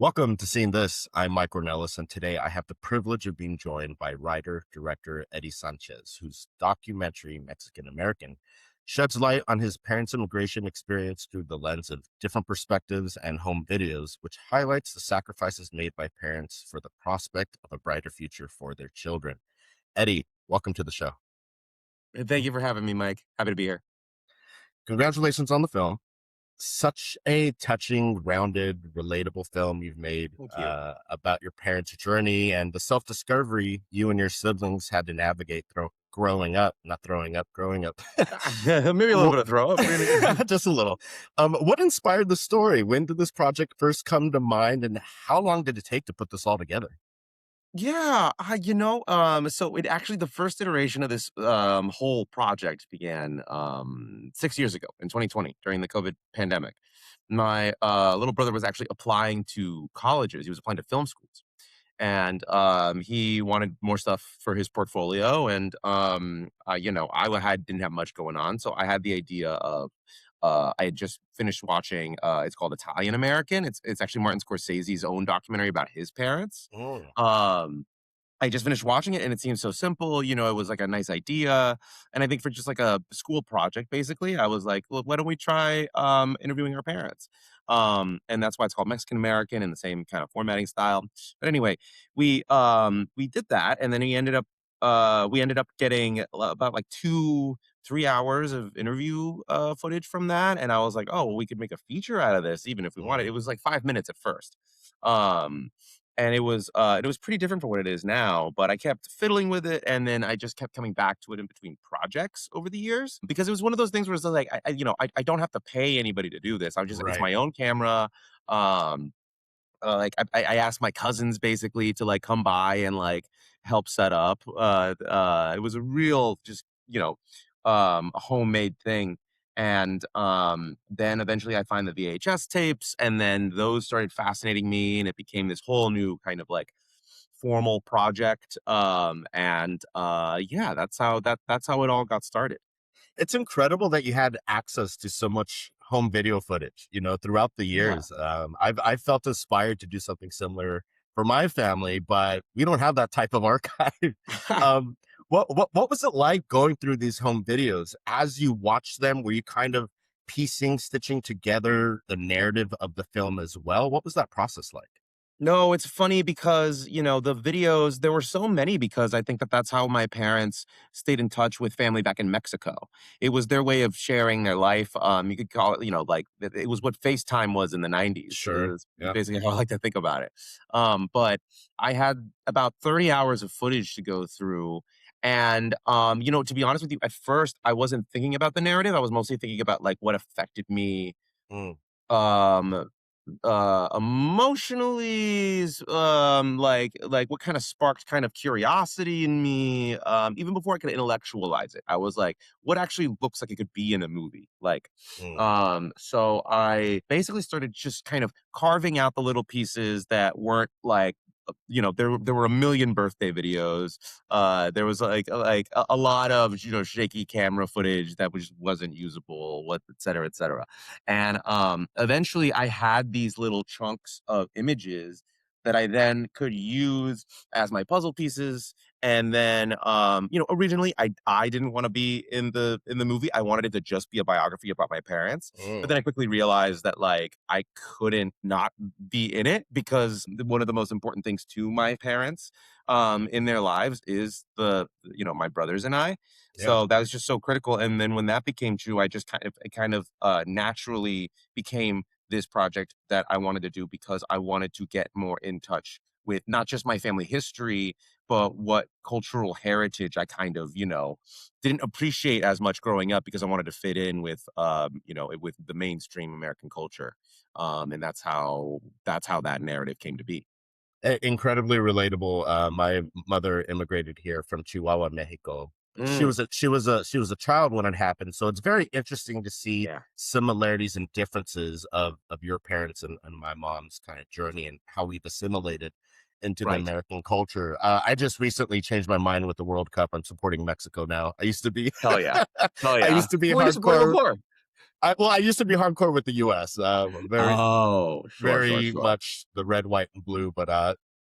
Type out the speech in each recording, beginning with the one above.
Welcome to Seeing This. I'm Mike Ornelas, and today I have the privilege of being joined by writer-director Eddie Sanchez, whose documentary, Mexican-American, sheds light on his parents' immigration experience through the lens of different perspectives and home videos, which highlights the sacrifices made by parents for the prospect of a brighter future for their children. Eddie, welcome to the show. Thank you for having me, Mike. Happy to be here. Congratulations on the film. Such a touching, grounded, relatable film you've made Thank you. about your parents' journey and the self-discovery you and your siblings had to navigate growing up, not throwing up, growing up. Maybe a little Well, bit of throw up. just a little. What inspired the story? When did this project first come to mind, and how long did it take to put this all together? Yeah, so it actually the first iteration of this whole project began 6 years ago in 2020 during the COVID pandemic. My little brother was actually applying to colleges. He was applying to film schools, and he wanted more stuff for his portfolio. And didn't have much going on, so I had the idea of I had just finished watching. It's called Italian American. It's actually Martin Scorsese's own documentary about his parents. Mm, Um, I just finished watching it and it seemed so simple. It was like a nice idea. And I think for just like a school project, basically, I was like, well, why don't we try interviewing our parents? And that's why it's called Mexican American in the same kind of formatting style. But anyway, we did that, and then we ended up getting about like 2-3 hours of interview footage from that. And I was like, oh, well, we could make a feature out of this even if we wanted. It mm. was like 5 minutes at first. Um and it was pretty different from what it is now, but I kept fiddling with it, and then I just kept coming back to it in between projects over the years because it was one of those things where it's like I don't have to pay anybody to do this. It's Right. my own camera. um I asked my cousins basically to like come by and like help set up. It was a real just a homemade thing. And then eventually I find the VHS tapes, and then those started fascinating me, and it became this whole new kind of like formal project. And yeah, that's how it all got started. It's incredible that you had access to so much home video footage, throughout the Yeah, years. I've felt inspired to do something similar for my family, but we don't have that type of archive. um, what was it like going through these home videos as you watched them? Were you kind of stitching together the narrative of the film as well? What was that process like? No, it's funny because, the videos, there were so many because I think that that's how my parents stayed in touch with family back in Mexico. It was their way of sharing their life. You could call it, like it was what FaceTime was in the 90s. Sure. Is Yeah. basically how I like to think about it. But I had about 30 hours of footage to go through. And, to be honest with you, at first I wasn't thinking about the narrative. I was mostly thinking about like what affected me Mm, um emotionally, like what kind of sparked kind of curiosity in me. Even before I could intellectualize it, I was like, what actually looks like it could be in a movie? mm. So I basically started just kind of carving out the little pieces that weren't like there were a million birthday videos. There was like a lot of shaky camera footage that wasn't usable, what et cetera, et cetera. And eventually I had these little chunks of images that I then could use as my puzzle pieces. And then originally I didn't want to be in the movie. I wanted it to just be a biography about my parents. But Mm. then I quickly realized that like I couldn't not be in it because one of the most important things to my parents in their lives is my brothers and I. Yeah. So that was just so critical. And then when that became true, I just kind of naturally became this project that I wanted to do because I wanted to get more in touch with not just my family history, but what cultural heritage I kind of, didn't appreciate as much growing up because I wanted to fit in with, with the mainstream American culture. And that's how that narrative came to be. Incredibly relatable. My mother immigrated here from Chihuahua, Mexico. She Mm, was a child when it happened, so it's very interesting to see yeah, similarities and differences of your parents and my mom's kind of journey and how we've assimilated into the right. American culture. I just recently changed my mind with the World Cup. I'm supporting Mexico now. I used to be Hell yeah. Hell I yeah. used to be What were you supporting them hardcore. for? I used to be hardcore with the US, very Oh, sure, sure, very sure. much the red, white, and blue, but,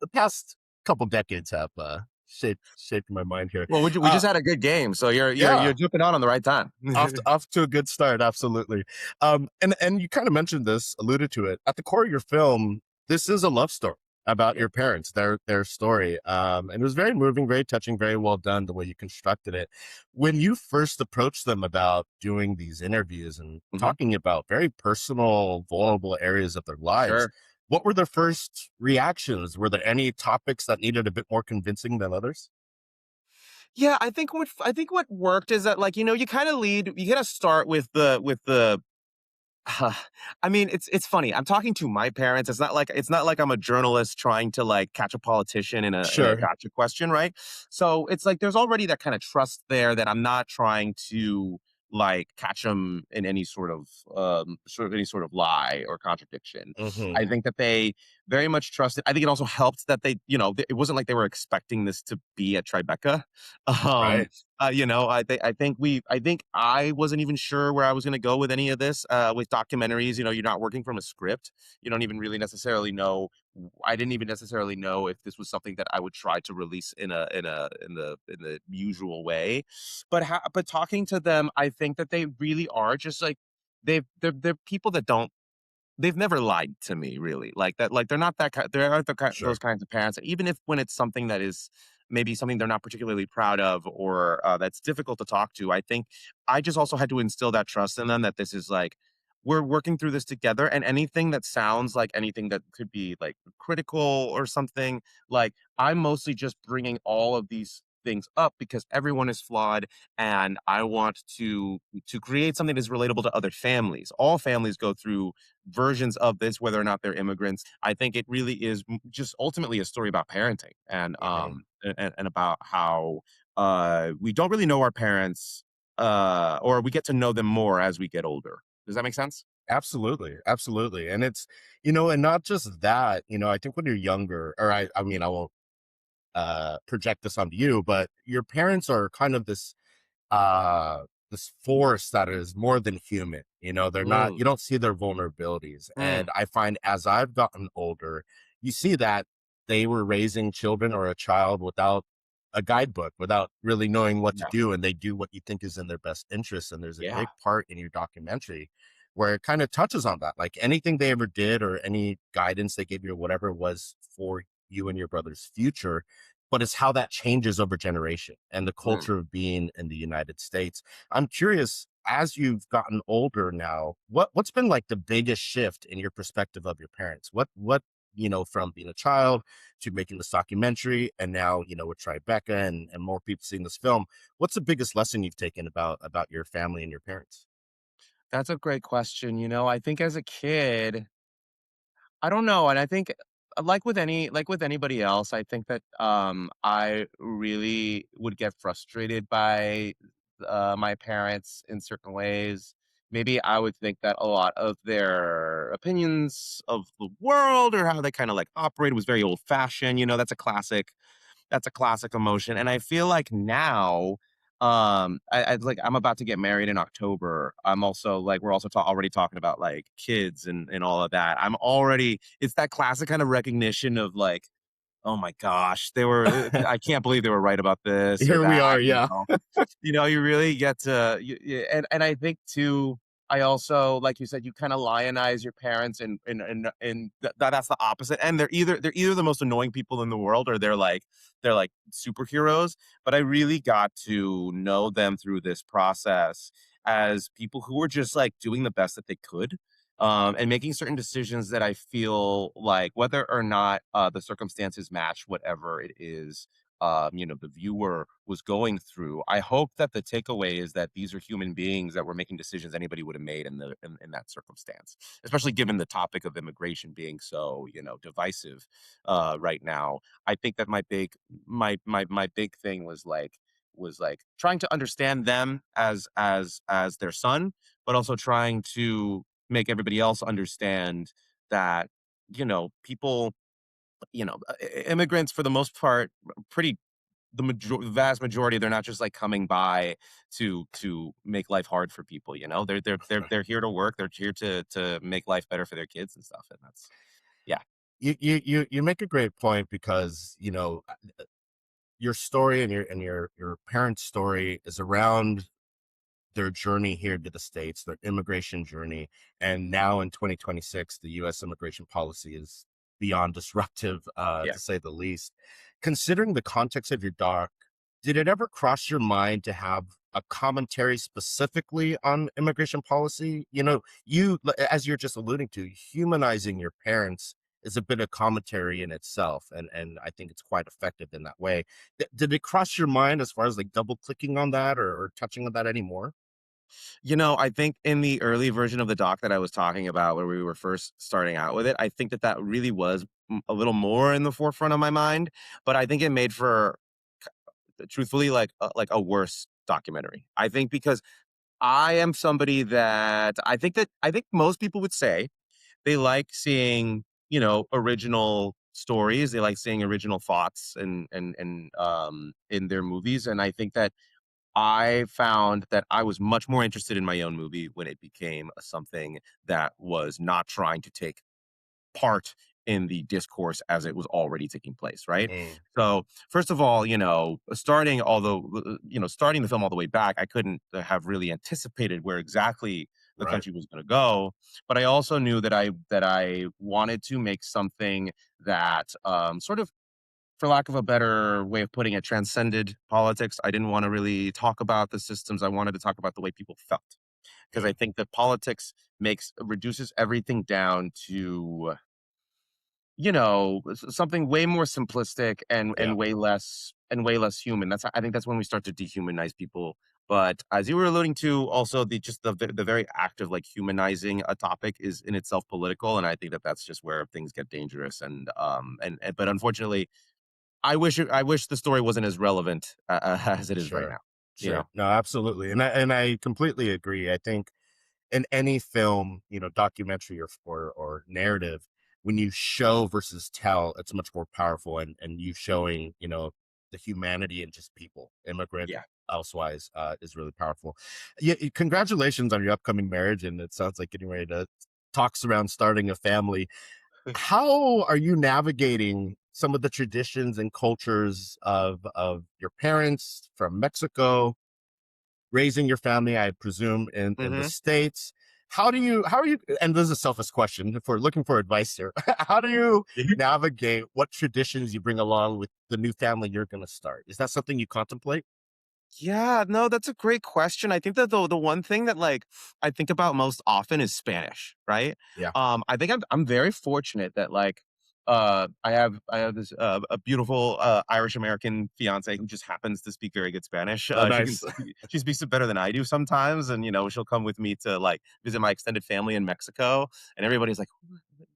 the past couple decades have, shaped my mind here. Well, we Uh, just had a good game, so yeah. you're jumping on the right time. Off to a good start, absolutely. And you kind of mentioned this, alluded to it. At the core of your film, this is a love story about Yeah. your parents, their story. And it was very moving, very touching, very well done the way you constructed it. When you first approached them about doing these interviews and Mhm. talking about very personal, vulnerable areas of their lives, Sure. what were their first reactions? Were there any topics that needed a bit more convincing than others? Yeah, I think what worked is that, like, you kinda lead you gotta start with the I mean, it's funny. I'm talking to my parents. It's not like I'm a journalist trying to, like, catch a politician in a Sure. gotcha question, right? So, it's like there's already that kinda trust there that I'm not trying to, like, catch them in any sort of any sort of lie or contradiction. Hmm. I think that they very much trusted. I think it also helped that it wasn't like they were expecting this to be at Tribeca. Um, Right. I think I wasn't even sure where I was gonna go with any of this, with documentaries. You're not working from a script. You don't even really necessarily know. I didn't even necessarily know if this was something that I would try to release in the usual way. But talking to them, I think that they really are just like they're people that don't they've never lied to me really like that. Like, they're not that kind, they aren't those Sure. kinds of parents, even if when it's something that is maybe something they're not particularly proud of, or that's difficult to talk to. I think I just also had to instill that trust in them, that this is like, we're working through this together, and anything that sounds like anything that could be like critical or something, like, I'm mostly just bringing all of these things up because everyone is flawed, and I want to create something that's relatable to other families. All families go through versions of this, whether or not they're immigrants. I think it really is just ultimately a story about parenting, Hmm. and about how we don't really know our parents, or we get to know them more as we get older. Does that make sense? Absolutely, absolutely. And it's, and not just that, I think when you're younger, or I mean, I won't project this onto you, but your parents are kind of this force that is more than human. They're not, Mm, you don't see their vulnerabilities. mm, And I find as I've gotten older, you see that they were raising children or a child without a guidebook, without really knowing what to yeah, do, and they do what you think is in their best interest. And there's a yeah. great part in your documentary where it kind of touches on that. Like anything they ever did or any guidance they gave you or whatever was for you and your brother's future, but it's how that changes over generation and the Mm. culture of being in the United States. I'm curious, as you've gotten older now, what's been like the biggest shift in your perspective of your parents? What from being a child to making this documentary and now, with Tribeca and more people seeing this film, what's the biggest lesson you've taken about your family and your parents? That's a great question. I think as a kid, I don't know, and I think, like with anybody else, I think that, I really would get frustrated by, my parents in certain ways. Maybe I would think that a lot of their opinions of the world, or how they kinda, like, operate, was very old-fashioned. That's a classic emotion, and I feel like now, I'm about to get married in October. I'm also, like, we're also already talking about, like, kids and all of that. It's that classic kind of recognition of, like, "Oh my gosh, I can't believe they were right about this or Here we that," are, yeah. you really get to and I think too, I also, like you said, you kinda lionize your parents, and that's the opposite, and they're either the most annoying people in the world, or they're like superheroes. But I really got to know them through this process as people who were just, like, doing the best that they could, and making certain decisions that I feel like, whether or not, the circumstances match whatever it is, the viewer was going through. I hope that the takeaway is that these are human beings that were making decisions anybody would have made in that circumstance, especially given the topic of immigration being so, divisive, right now. I think that my big thing was like trying to understand them as their son, but also trying to make everybody else understand that, people, immigrants for the most part, pretty the vast majority, they're not just like coming by to make life hard for people. You know, they're here to work. They're here to make life better for their kids and stuff. And that's yeah, You make a great point because your story and your parents' story is around their journey here to the States, their immigration journey. And now in 2026, the US immigration policy is beyond disruptive, yeah. to say the least. Considering the context of your doc, did it ever cross your mind to have a commentary specifically on immigration policy? As you're just alluding to, humanizing your parents is a bit of commentary in itself. And I think it's quite effective in that way. Did it cross your mind as far as like double clicking on that or touching on that anymore? You know, I think in the early version of the doc that I was talking about, where we were first starting out with it, I think that that really was a little more in the forefront of my mind. But I think it made for, truthfully, like a worse documentary. I think because I am somebody that I think most people would say they like seeing, original stories. They like seeing original thoughts and in their movies. And I think that I found that I was much more interested in my own movie when it became something that was not trying to take part in the discourse as it was already taking place, right? Mm, So, first of all, starting the film all the way back, I couldn't have really anticipated where exactly the right. country was going to go, but I also knew that I wanted to make something that sort of, for lack of a better way of putting it, transcended politics. I didn't want to really talk about the systems. I wanted to talk about the way people felt, because I Mm, think that politics makes reduces everything down to, something way more simplistic yeah, and way less human. I think that's when we start to dehumanize people. But as you were alluding to, also the very act of like humanizing a topic is in itself political, and I think that that's just where things get dangerous. And but unfortunately, I wish the story wasn't as relevant as it is right sure, now. You know? sure. No, absolutely, and I completely agree. I think in any film, documentary or narrative, when you show versus tell, it's much more powerful. And you showing, the humanity in just people, immigrant, Yeah. elsewise, is really powerful. Yeah, congratulations on your upcoming marriage, and it sounds like getting ready to talks around starting a family. How are you navigating some of the traditions and cultures of your parents from Mexico, raising your family, I presume, in the Mhm. States? How are you, and this is a selfish question, if we're looking for advice here, how do you navigate what traditions you bring along with the new family you're going to start? Is that something you contemplate? Yeah, no, that's a great question. I think that the one thing that like I think about most often is Spanish, right? Yeah. I think I'm very fortunate that like I have this a beautiful Irish American fiance who just happens to speak very good Spanish. Oh, She can nice. she speaks it better than I do sometimes, and she'll come with me to like visit my extended family in Mexico, and everybody's like,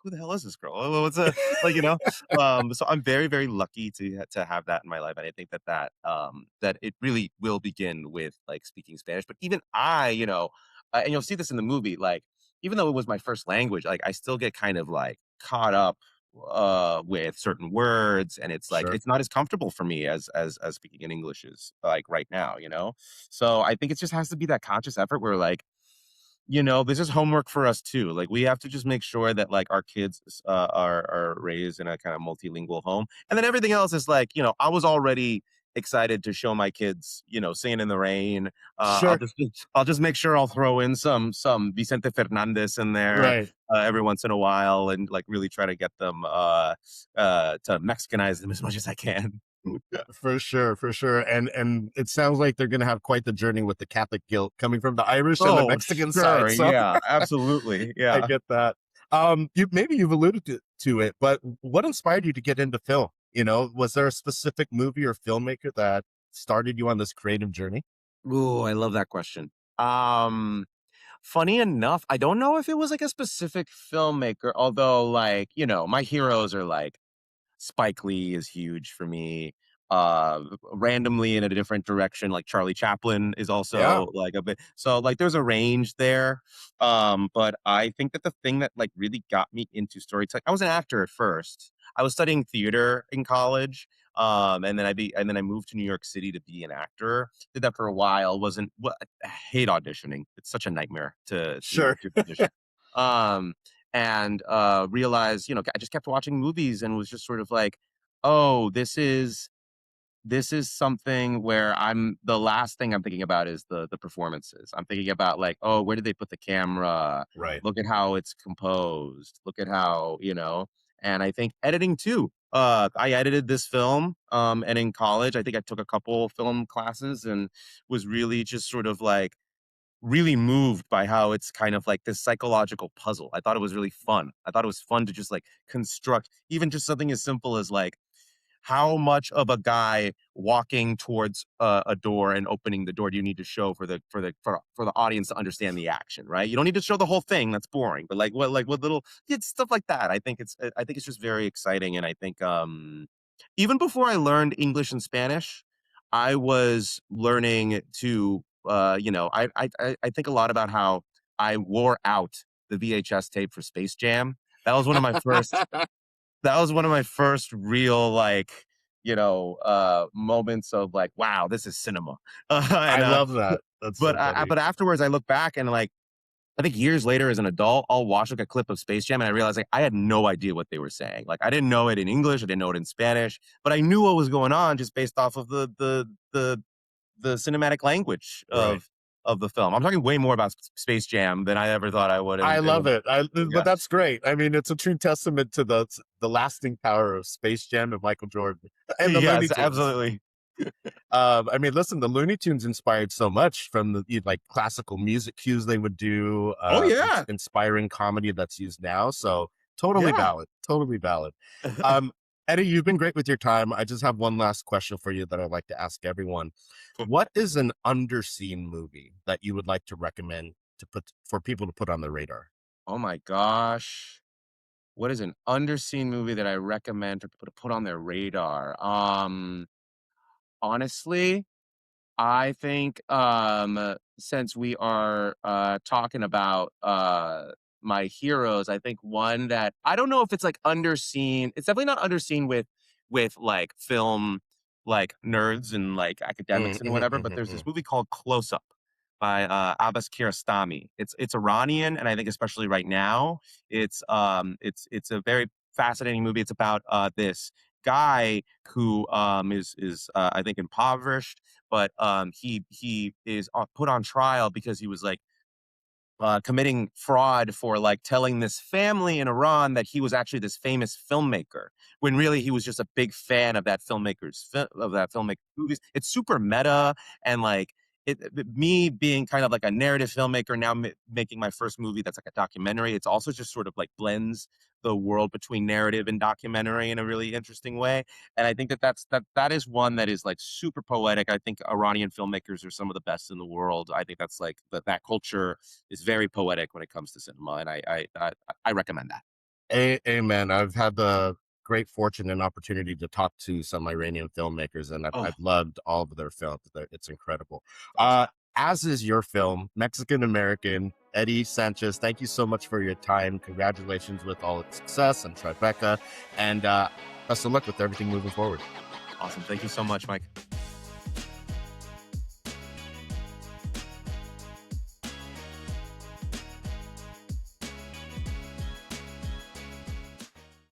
who the hell is this girl? What's a like so I'm very, very lucky to have that in my life, and I think that it really will begin with like speaking Spanish. But even and you'll see this in the movie, like even though it was my first language, like I still get kind of like caught up with certain words, and it's like Sure. it's not as comfortable for me as speaking in English is like right now. So I think it just has to be that conscious effort where like this is homework for us too. Like we have to just make sure that like our kids are raised in a kind of multilingual home, and then everything else is like I was already excited to show my kids Singing in the Rain. Sure. I'll just make sure I'll throw in some Vicente Fernandez in there Right. every once in a while, and like really try to get them to Mexicanize them as much as I can. For sure, for sure. And it sounds like they're gonna have quite the journey with the Catholic guilt coming from the Irish and the Oh, Mexican sure, side. So yeah, absolutely, I yeah. get that. You've alluded to it, but what inspired you to get into film? Was there a specific movie or filmmaker that started you on this creative journey? Ooh, I love that question. Um, Funny enough, I don't know if it was like a specific filmmaker, although like, my heroes are like Spike Lee is huge for me. Randomly in a different direction, like Charlie Chaplin is Yeah, also like a bit. So like there's a range there. But I think that the thing that like really got me into storytelling, I was an actor at first. I was studying theater in college, and then I moved to New York City to be an actor. Did that for a while. Wasn't what I hate auditioning. It's such a nightmare Sure. to audition. Um, and realized, I just kept watching movies and was just sort of like, oh, this is something where the last thing I'm thinking about is the performances. I'm thinking about like, oh, where did they put the camera? Right. Look at how it's composed. Look at how, and I think editing too. I edited this film, and in college, I think I took a couple film classes and was really just sort of like really moved by how it's kind of like this psychological puzzle. I thought it was really fun. I thought it was fun to just like construct even just something as simple as like how much of a guy walking towards a door and opening the door do you need to show for the audience to understand the action, right? You don't need to show the whole thing. That's boring. But like what little stuff like that. I think it's just very exciting. And I think even before I learned English and Spanish, I was learning to I think a lot about how I wore out the VHS tape for Space Jam. That was one of my first that was one of my first real moments of like, wow, this is cinema. I and love that. That's but so funny. but afterwards I look back and like I think years later as an adult, I'll watch like a clip of Space Jam and I realize like I had no idea what they were saying. Like I didn't know it in English, I didn't know it in Spanish, but I knew what was going on just based off of the cinematic language Right. of the film. I'm talking way more about Space Jam than I ever thought I would. I love it. But Yeah. that's great. I mean, it's a true testament to the lasting power of Space Jam and Michael Jordan and the Looney Yes, Tunes. absolutely. I mean, listen, the Looney Tunes inspired so much from like classical music cues they would do, Oh yeah. inspiring comedy that's used now. So totally Yeah. valid, totally valid. Um, Eddie, you've been great with your time. I just have one last question for you that I'd like to ask everyone. What is an underseen movie that you would like to recommend to put for people to put on their radar? Oh my gosh. What is an underseen movie that I recommend for people to put on their radar? Honestly, I think since we are talking about my heroes, I think one that I don't know if it's like underseen. It's definitely not underseen with like film like nerds and like academics and whatever, but there's this movie called Close Up by Abbas Kiarostami. It's Iranian, and I think especially right now, it's a very fascinating movie. It's about this guy who is I think impoverished, but he is put on trial because he was like committing fraud for like telling this family in Iran that he was actually this famous filmmaker when really he was just a big fan of that filmmaker's movies. It's super meta and like me being kind of like a narrative filmmaker now making my first movie that's like a documentary. It's also just sort of like blends the world between narrative and documentary in a really interesting way. And I think that is one that is like super poetic. I think Iranian filmmakers are some of the best in the world. I think that's like that culture is very poetic when it comes to cinema, and I recommend that. Amen. I've had the great fortune and opportunity to talk to some Iranian filmmakers, and I've Oh, loved all of their films. It's incredible. it's awesome. As is your film, Mexican American. Eddie Sanchez, thank you so much for your time. Congratulations with all its success and Tribeca, and best of luck with everything moving forward. Awesome. Thank you so much, Mike.